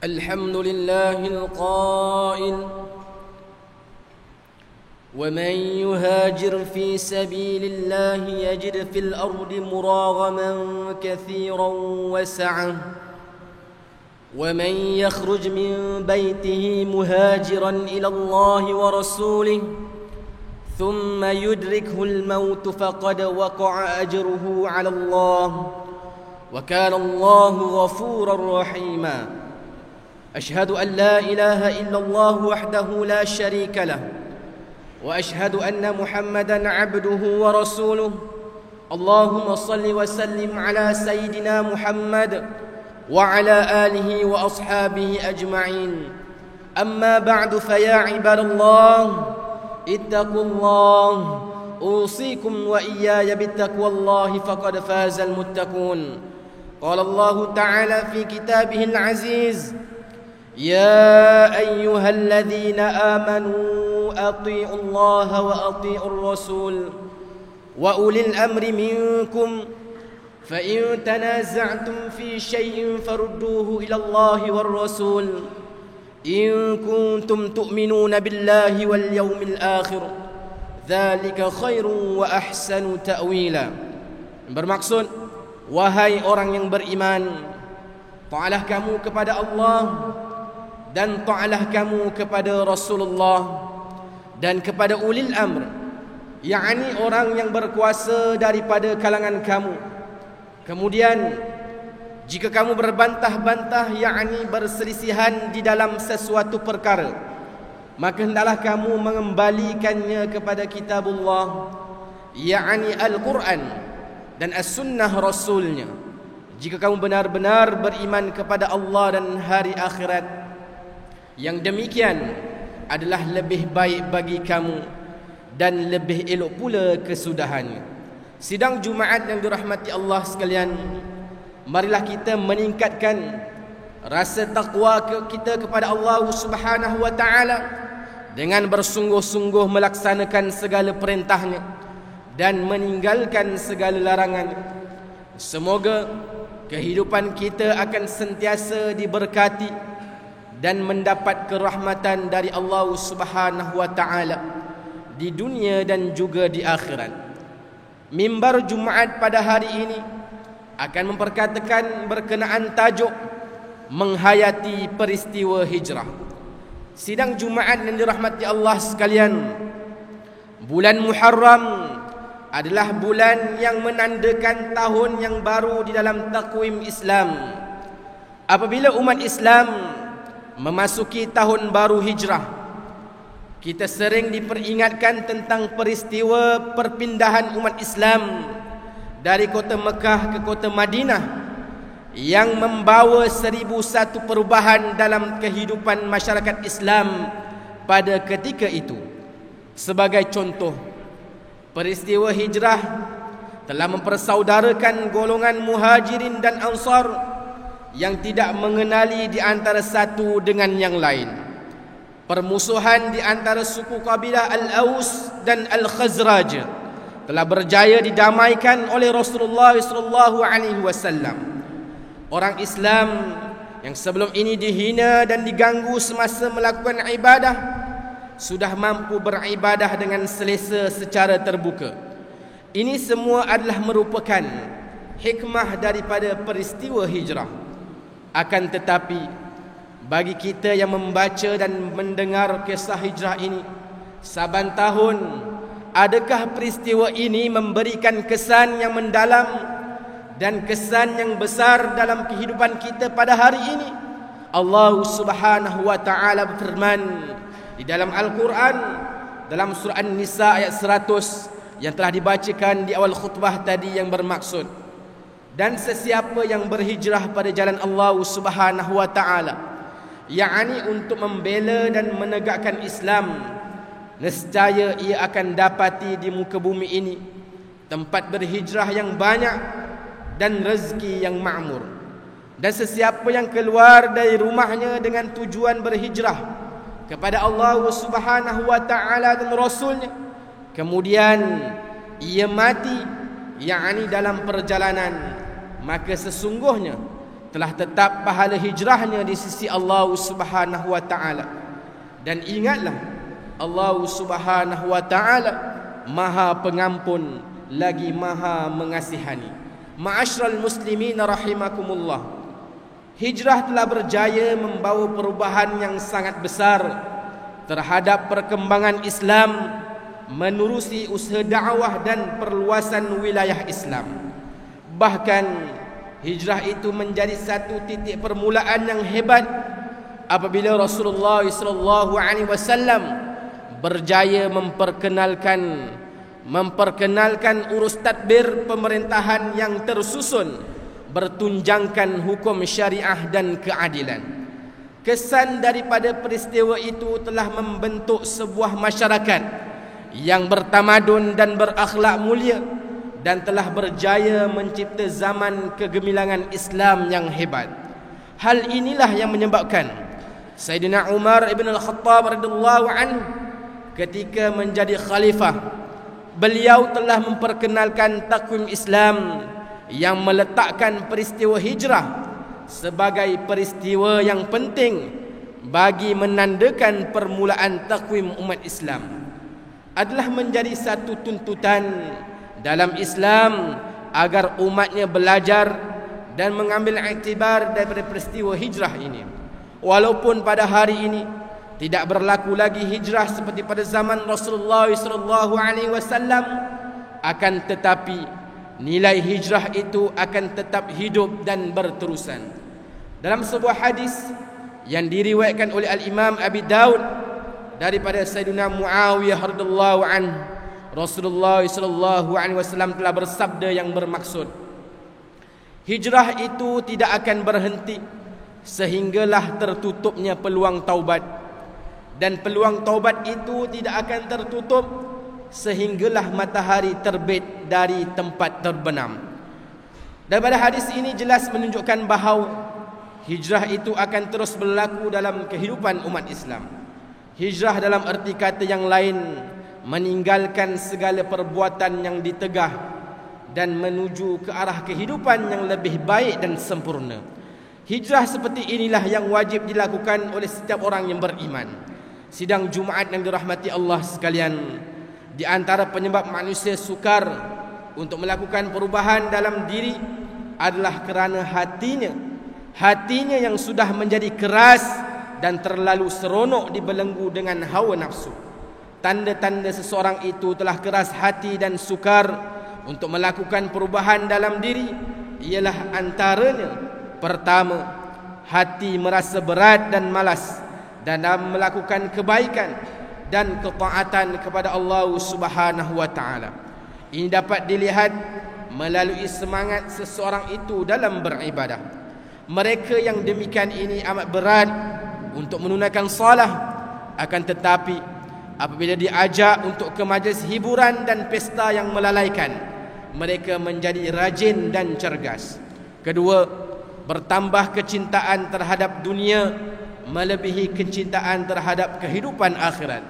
الحمد لله القائل: ومن يهاجر في سبيل الله يجد في الأرض مراغما كثيرا وسعة ومن يخرج من بيته مهاجرا إلى الله ورسوله ثم يدركه الموت فقد وقع أجره على الله وكان الله غفورا رحيما. أشهد أن لا إله إلا الله وحده لا شريك له وأشهد أن محمدا عبده ورسوله. اللهم صل وسلم على سيدنا محمد وعلى آله وأصحابه أجمعين. أما بعد، فيا عباد الله اتقوا الله، أوصيكم وإياي بتقوى الله فقد فاز المتقون. قال الله تعالى في كتابه العزيز: يا أيها الذين آمنوا أطيعوا الله وأطيعوا الرسول وأولي الأمر منكم فإن تنازعتم في شيء فردوه إلى الله والرسول إن كنتم تؤمنون بالله واليوم الآخر ذلك خير وأحسن تأويلا. Bermaksud, wahai orang yang beriman, ta'alah kamu kepada Allah dan ta'alah kamu kepada Rasulullah dan kepada ulil amr, yakni orang yang berkuasa daripada kalangan kamu. Kemudian jika kamu berbantah-bantah, yakni berselisihan di dalam sesuatu perkara, maka hendaklah kamu mengembalikannya kepada kitabullah, yakni Al-Quran dan As-Sunnah Rasulnya. Jika kamu benar-benar beriman kepada Allah dan hari akhirat, yang demikian adalah lebih baik bagi kamu dan lebih elok pula kesudahannya. Sidang Jumaat yang dirahmati Allah sekalian, marilah kita meningkatkan rasa takwa kita kepada Allah Subhanahu wa taala dengan bersungguh-sungguh melaksanakan segala perintahnya dan meninggalkan segala larangannya. Semoga kehidupan kita akan sentiasa diberkati dan mendapat kerahmatan dari Allah Subhanahu wa taala di dunia dan juga di akhirat. Mimbar Jumaat pada hari ini akan memperkatakan berkenaan tajuk menghayati peristiwa hijrah. Sidang Jumaat yang dirahmati Allah sekalian, bulan Muharram adalah bulan yang menandakan tahun yang baru di dalam takwim Islam. Apabila umat Islam memasuki tahun baru hijrah, kita sering diperingatkan tentang peristiwa perpindahan umat Islam dari kota Mekah ke kota Madinah yang membawa 1001 perubahan dalam kehidupan masyarakat Islam pada ketika itu. Sebagai contoh, peristiwa hijrah telah mempersaudarakan golongan muhajirin dan ansar yang tidak mengenali di antara satu dengan yang lain. Permusuhan di antara suku kabilah Al-Aus dan Al-Khazraj telah berjaya didamaikan oleh Rasulullah SAW. Orang Islam yang sebelum ini dihina dan diganggu semasa melakukan ibadah sudah mampu beribadah dengan selesa secara terbuka. Ini semua adalah merupakan hikmah daripada peristiwa hijrah. Akan tetapi, bagi kita yang membaca dan mendengar kisah hijrah ini saban tahun, adakah peristiwa ini memberikan kesan yang mendalam dan kesan yang besar dalam kehidupan kita pada hari ini? Allah Subhanahu wa taala berfirman di dalam Al-Quran, dalam surah An-Nisa ayat 100 yang telah dibacakan di awal khutbah tadi, yang bermaksud, dan sesiapa yang berhijrah pada jalan Allah Subhanahu wa taala, yakni untuk membela dan menegakkan Islam, nescaya ia akan dapati di muka bumi ini tempat berhijrah yang banyak dan rezeki yang makmur. Dan sesiapa yang keluar dari rumahnya dengan tujuan berhijrah kepada Allah Subhanahu wa taala dan Rasulnya, kemudian ia mati, yakni dalam perjalanan, maka sesungguhnya telah tetap pahala hijrahnya di sisi Allah Subhanahu wa taala. Dan ingatlah, Allah Subhanahu wa taala Maha Pengampun lagi Maha Mengasihani. Ma'asyiral muslimin rahimakumullah. Hijrah telah berjaya membawa perubahan yang sangat besar terhadap perkembangan Islam menerusi usaha dakwah dan perluasan wilayah Islam. Bahkan hijrah itu menjadi satu titik permulaan yang hebat apabila Rasulullah SAW berjaya memperkenalkan urus tadbir pemerintahan yang tersusun bertunjangkan hukum syariah dan keadilan. Kesan daripada peristiwa itu telah membentuk sebuah masyarakat yang bertamadun dan berakhlak mulia dan telah berjaya mencipta zaman kegemilangan Islam yang hebat. Hal inilah yang menyebabkan Sayyidina Umar ibn al-Khattab radhiyallahu anhu ketika menjadi khalifah, beliau telah memperkenalkan takwim Islam yang meletakkan peristiwa hijrah sebagai peristiwa yang penting bagi menandakan permulaan takwim umat Islam. Adalah menjadi satu tuntutan dalam Islam agar umatnya belajar dan mengambil iktibar daripada peristiwa hijrah ini. Walaupun pada hari ini tidak berlaku lagi hijrah seperti pada zaman Rasulullah SAW, akan tetapi nilai hijrah itu akan tetap hidup dan berterusan. Dalam sebuah hadis yang diriwayatkan oleh Al-Imam Abi Daud daripada Sayyidina Muawiyah radhiyallahu anhu, Rasulullah SAW telah bersabda yang bermaksud, hijrah itu tidak akan berhenti sehinggalah tertutupnya peluang taubat, dan peluang taubat itu tidak akan tertutup sehinggalah matahari terbit dari tempat terbenam. Daripada hadis ini jelas menunjukkan bahawa hijrah itu akan terus berlaku dalam kehidupan umat Islam. Hijrah dalam erti kata yang lain meninggalkan segala perbuatan yang ditegah dan menuju ke arah kehidupan yang lebih baik dan sempurna. Hijrah seperti inilah yang wajib dilakukan oleh setiap orang yang beriman. Sidang Jumaat yang dirahmati Allah sekalian, di antara penyebab manusia sukar untuk melakukan perubahan dalam diri adalah kerana hatinya yang sudah menjadi keras dan terlalu seronok dibelenggu dengan hawa nafsu. Tanda-tanda seseorang itu telah keras hati dan sukar untuk melakukan perubahan dalam diri ialah antaranya: pertama, hati merasa berat dan malas dalam melakukan kebaikan dan ketaatan kepada Allah Subhanahu wa taala. Ini dapat dilihat melalui semangat seseorang itu dalam beribadah. Mereka yang demikian ini amat berat untuk menunaikan salah, akan tetapi apabila diajak untuk ke majlis hiburan dan pesta yang melalaikan, mereka menjadi rajin dan cergas. Kedua, bertambah kecintaan terhadap dunia melebihi kecintaan terhadap kehidupan akhirat.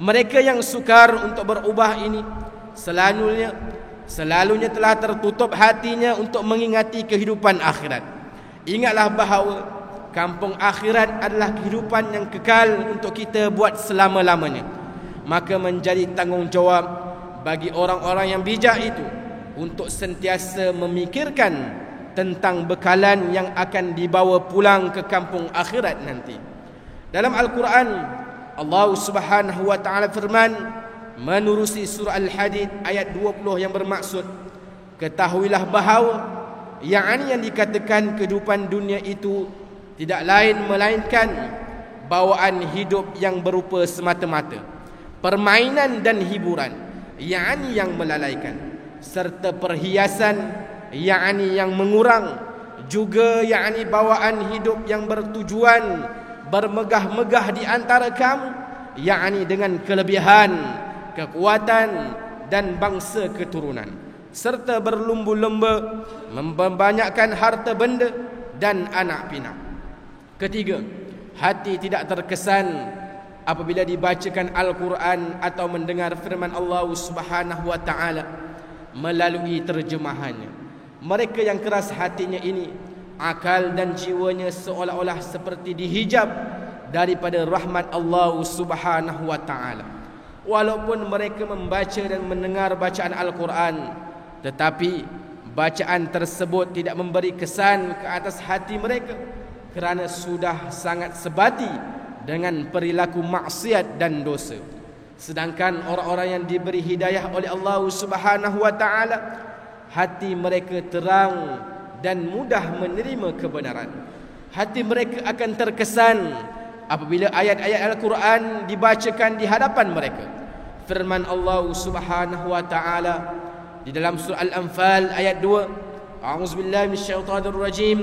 Mereka yang sukar untuk berubah ini selalunya telah tertutup hatinya untuk mengingati kehidupan akhirat. Ingatlah bahawa kampung akhirat adalah kehidupan yang kekal untuk kita buat selama-lamanya. Maka menjadi tanggungjawab bagi orang-orang yang bijak itu untuk sentiasa memikirkan tentang bekalan yang akan dibawa pulang ke kampung akhirat nanti. Dalam Al-Quran, Allah Subhanahu wa taala firman menerusi surah Al-Hadid ayat 20 yang bermaksud, ketahuilah bahawa yang dikatakan kehidupan dunia itu tidak lain melainkan bawaan hidup yang berupa semata-mata permainan dan hiburan, yang melalaikan, serta perhiasan yang mengurang, juga bawaan hidup yang bertujuan bermegah-megah di antara kamu, dengan kelebihan, kekuatan dan bangsa keturunan, serta berlumba-lumba membanyakkan harta benda dan anak pinak. Ketiga, hati tidak terkesan apabila dibacakan Al-Quran atau mendengar firman Allah Subhanahu wa taala melalui terjemahannya. Mereka yang keras hatinya ini akal dan jiwanya seolah-olah seperti dihijab daripada rahmat Allah Subhanahu wa taala. Walaupun mereka membaca dan mendengar bacaan Al-Quran, tetapi bacaan tersebut tidak memberi kesan ke atas hati mereka kerana sudah sangat sebati dengan perilaku maksiat dan dosa. Sedangkan orang-orang yang diberi hidayah oleh Allah Subhanahu wa taala, hati mereka terang dan mudah menerima kebenaran. Hati mereka akan terkesan apabila ayat-ayat Al-Quran dibacakan di hadapan mereka. Firman Allah Subhanahu wa taala di dalam surah Al-Anfal ayat 2, A'udzubillahi minasyaitonir rajim.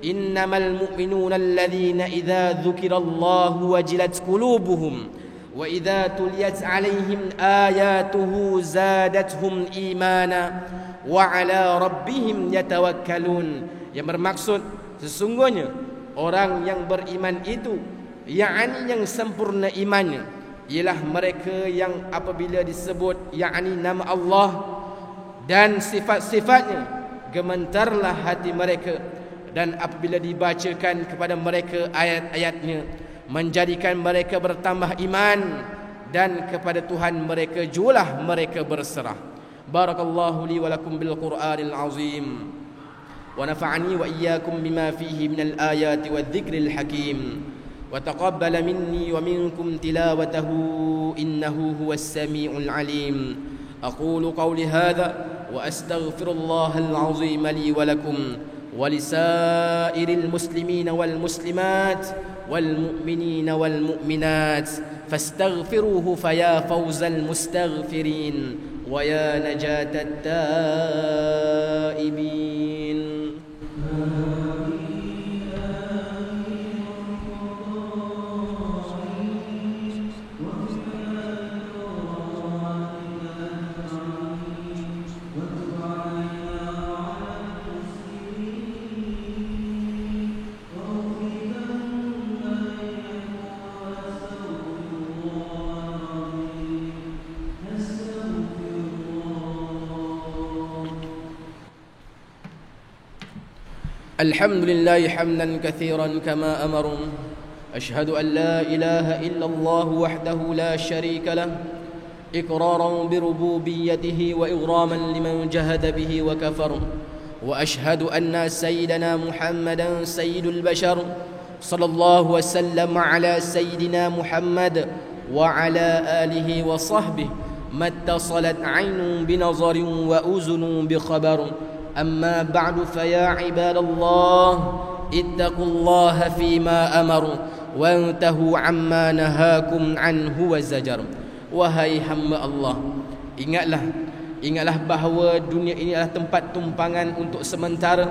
Innamal mu'minuna alladhina idza dzukirallahu wajilat qulubuhum wa idza tuliyat 'alaihim ayatuhu zadatuhum imana wa 'ala rabbihim yatawakkalun. Yang bermaksud sesungguhnya orang yang beriman itu, yakni yang sempurna imannya, ialah mereka yang apabila disebut yakni nama Allah dan sifat-sifatnya, gemetarlah hati mereka, dan apabila dibacakan kepada mereka ayat-ayatnya, menjadikan mereka bertambah iman, dan kepada Tuhan mereka jualah mereka berserah. Barakallahu li wa lakum bil Qur'anil azim wa nafa'ani wa iyyakum bima fihi minal ayati wadh-dhikril hakim wa taqabbala minni wa minkum tilawatahu innahu huwas samiul alim. Aqulu qawli hadha wa astaghfirullahal azim li wa lakum ولسائر المسلمين والمسلمات والمؤمنين والمؤمنات فاستغفروه فيا فوز المستغفرين ويا نجاة التائبين. الحمد لله حمدا كثيرا كما أمر. أشهد أن لا إله إلا الله وحده لا شريك له إقرارا بربوبيته وإغراما لمن جهد به وكفر. وأشهد أن سيدنا محمدا سيد البشر صلى الله وسلم على سيدنا محمد وعلى آله وصحبه ما اتصلت عين بنظر وأذن بخبر. أما بعد فيا عباد الله اتقوا الله فيما أمروا وانتهوا عما نهاكم عنه وزجر. Wahai hamba Allah, ingatlah bahawa dunia ini adalah tempat tumpangan untuk sementara.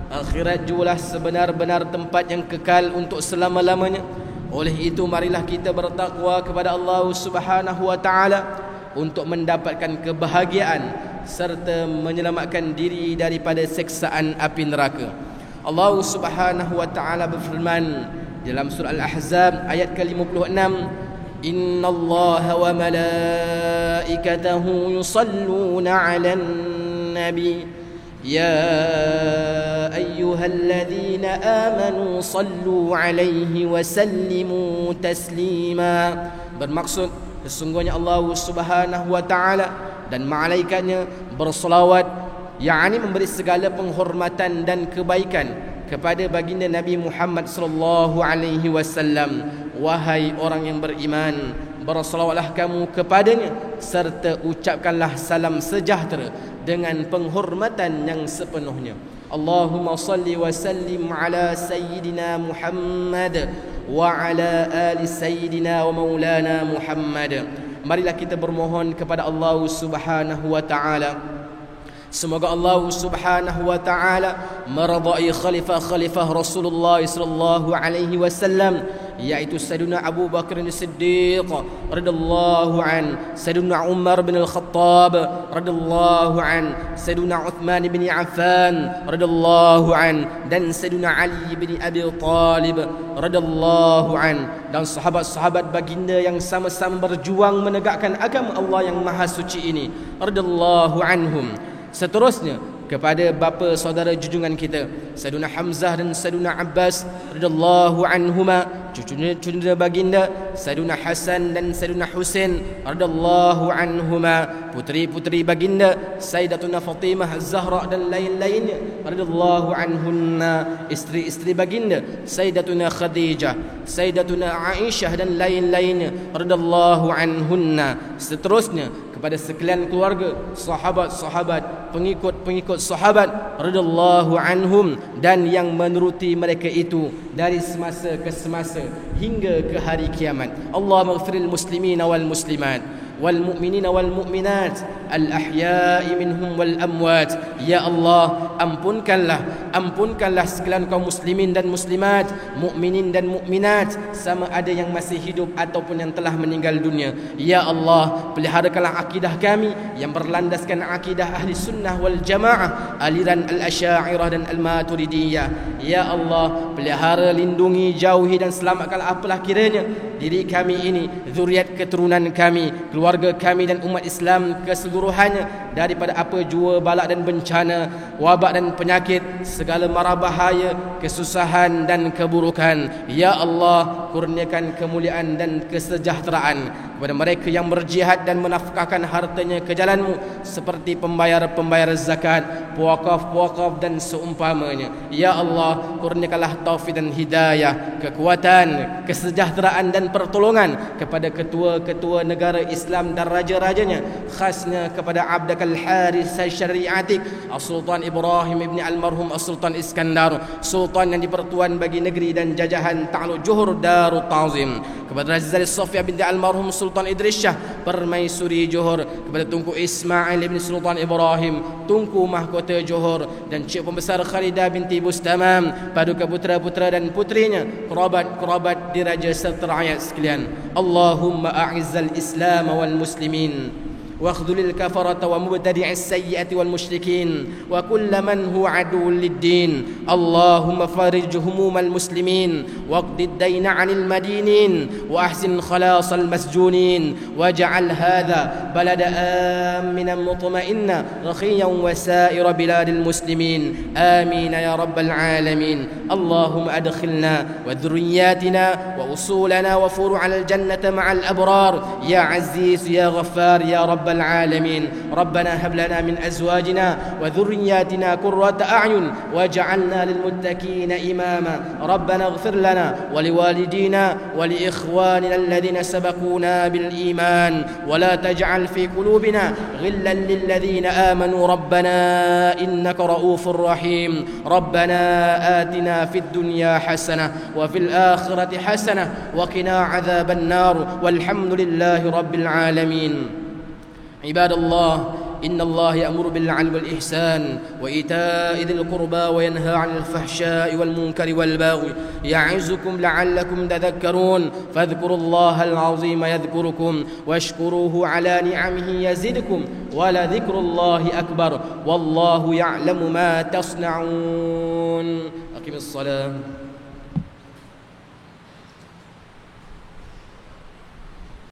Akhirat jualah sebenar-benar tempat yang kekal untuk selama-lamanya. Oleh itu marilah kita bertakwa kepada Allah Subhanahu wa taala untuk mendapatkan kebahagiaan serta menyelamatkan diri daripada seksaan api neraka. Allah Subhanahu wa taala berfirman dalam surah Al-Ahzab ayat ke-56, Innallaha wa malaikatahu yusalluna 'alan nabi ya ayyuhalladzina amanu sallu 'alaihi wa sallimu taslima. Bermaksud sesungguhnya Allah Subhanahu wa taala dan malaikatnya berselawat, yakni memberi segala penghormatan dan kebaikan kepada baginda Nabi Muhammad sallallahu alaihi wasallam. Wahai orang yang beriman, berselawatlah kamu kepadanya serta ucapkanlah salam sejahtera dengan penghormatan yang sepenuhnya. Allahumma salli wa sallim ala sayyidina Muhammad wa ala ali sayyidina wa maulana Muhammad. Marilah kita bermohon kepada Allah Subhanahu wa taala, semoga Allah Subhanahu wa taala meridai khalifah Rasulullah sallallahu alaihi wasallam, yaitu Sayyidina Abu Bakar As-Siddiq radhiyallahu an, Sayyidina Umar bin Al-Khattab radhiyallahu an, Sayyidina Uthman bin Affan radhiyallahu an, dan Sayyidina Ali bin Abi Talib radhiyallahu an, dan sahabat-sahabat baginda yang sama-sama berjuang menegakkan agama Allah yang maha suci ini radhiyallahu anhum. Seterusnya kepada bapa saudara junjungan kita Sayyidina Hamzah dan Sayyidina Abbas radhiyallahu anhuma, cucu baginda Sayyidina Hasan dan Sayyidina Husain radhiyallahu anhuma, puteri-puteri baginda Sayyidatuna Fatimah Az-Zahra dan lain-lainnya radhiyallahu anhunna, isteri-isteri baginda Sayyidatuna Khadijah, Sayyidatuna Aisyah dan lain-lainnya radhiyallahu anhunna. Seterusnya kepada sekalian keluarga, sahabat-sahabat, pengikut-pengikut sahabat radhiyallahu anhum, dan yang menuruti mereka itu dari semasa ke semasa hingga ke hari kiamat. Allahumma ighfiril muslimina wal muslimat wal mu'minina wal mu'minat al ahya'i minhum wal amwat. Ya Allah, ampunkanlah sekalian kaum muslimin dan muslimat, mukminin dan mukminat, sama ada yang masih hidup ataupun yang telah meninggal dunia. Ya Allah, peliharakanlah akidah kami yang berlandaskan akidah ahli sunnah wal jamaah, aliran al-asy'ariyah dan al-maturidiyah. Ya Allah, pelihara, lindungi, jauhi dan selamatkanlah apalah kiranya diri kami ini, zuriat keturunan kami, keluarga kami dan umat Islam keseluruhannya daripada apa jua balak dan bencana, wabak dan penyakit, segala mara bahaya, kesusahan dan keburukan. Ya Allah, kurniakan kemuliaan dan kesejahteraan kepada mereka yang berjihad dan menafkahkan hartanya ke jalan-Mu, seperti pembayar-pembayar zakat, puakaf-puakaf dan seumpamanya. Ya Allah, kurniakanlah taufik dan hidayah, kekuatan, kesejahteraan dan pertolongan kepada ketua-ketua negara Islam dan raja-rajanya, khasnya kepada Abdakal Haris Syariatik As-Sultan Ibrahim ibni Almarhum As-Sultan Iskandar, sultan yang dipertuan bagi negeri dan jajahan Ta'aluk Johor Darut Ta'zim, kepada Raja Zali Sofia binti Almarhum Sultan Idris Shah Permaisuri Johor, kepada Tunku Ismail ibn Sultan Ibrahim Tunku Mahkota Johor, dan Cik Pembesar Khalidah binti Bustamam, paduka putera-putera dan putrinya, kerabat diraja serta rakyat sekalian. Allahumma a'izzal Islam wal muslimin واخذل الكفرة ومبتدع السيئة والمشركين وكل من هو عدو للدين. اللهم فرج هموم المسلمين واقض الدين عن المدينين وأحسن خلاص المسجونين واجعل هذا بلد آمنا مطمئنا رخيا وسائر بلاد المسلمين. آمين يا رب العالمين. اللهم أدخلنا وذرياتنا وأصولنا وفروع الجنة مع الأبرار يا عزيز يا غفار يا رب العالمين. ربنا هب لنا من أزواجنا وذرياتنا قرة أعين واجعلنا للمتقين إماما. ربنا اغفر لنا ولوالدينا ولإخواننا الذين سبقونا بالإيمان ولا تجعل في قلوبنا غلا للذين آمنوا ربنا إنك رؤوف رحيم. ربنا آتنا في الدنيا حسنة وفي الآخرة حسنة وقنا عذاب النار والحمد لله رب العالمين. عباد الله، إن الله يأمر بالعدل والإحسان وإيتاء ذي القربى وينهى عن الفحشاء والمنكر والبغي يعظكم لعلكم تذكرون. فاذكروا الله العظيم يذكركم واشكروه على نعمه يزدكم ولذكر الله أكبر والله يعلم ما تصنعون. أقم الصلاة.